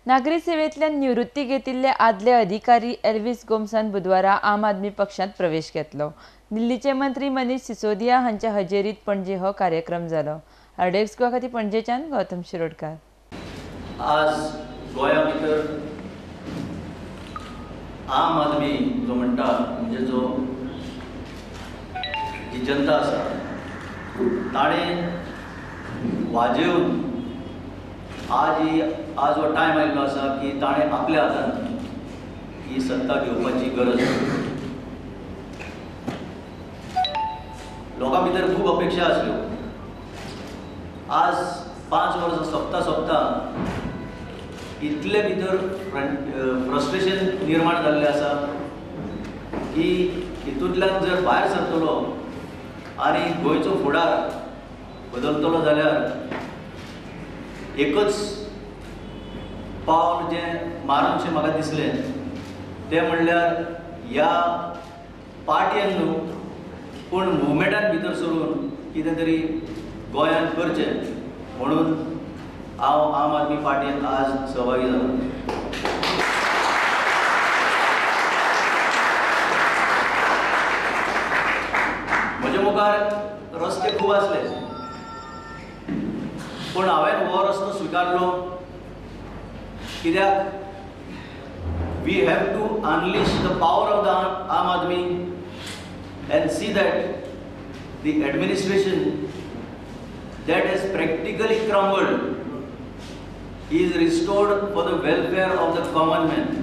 नागरी सेवेंतल्यान निवृत्ती घेतिल्ले आदले अधिकारी एल्विस गोमसान बुधवारा आम आदमी पक्षांत प्रवेश घेतलो। दिल्लीचे मंत्री मनीष सिसोदिया हांच्या हजेरीत पणजे हो कार्यक्रम जालो। आरडेक्स गोवा खातीर पणजेच्यान गौतम शिरोडकार। आज गोंया भितर आम आदमी जो म्हणटा म्हणजे जी जनता आसा ताणें वाजेवन आज हो टायम आयिल्लो आसा की ताणें आपल्या हातान ही सत्ता घेवपाची गरज आसा। लोकां भितर खूब अपेक्षा आसल्यो। आज 5 वर्सां सोंपता इतले भितर फ्रस्ट्रेशन निर्माण जाल्लें आसा की हितूंतल्यान जर भायर सरतलो आनी गोंयचो फुडार बदलतलो जाल्यार एकच पावल जें मारूनशें म्हाका दिसलें तें म्हणल्यार ह्या पार्टयेन न्हू पूण मुवमेंटान भितर सरून कितें तरी गोंयांत करचें म्हणून हांव आम आदमी पार्टयेंत आज सहभागी जालो। म्हजे मुखार रस्ते खूब आसले पूण हांवें हो रस्तो स्विकारलो कित्याक we have to unleash the power of the aam aadmi and see that the administration that has practically crumbled is restored for the welfare of the common man.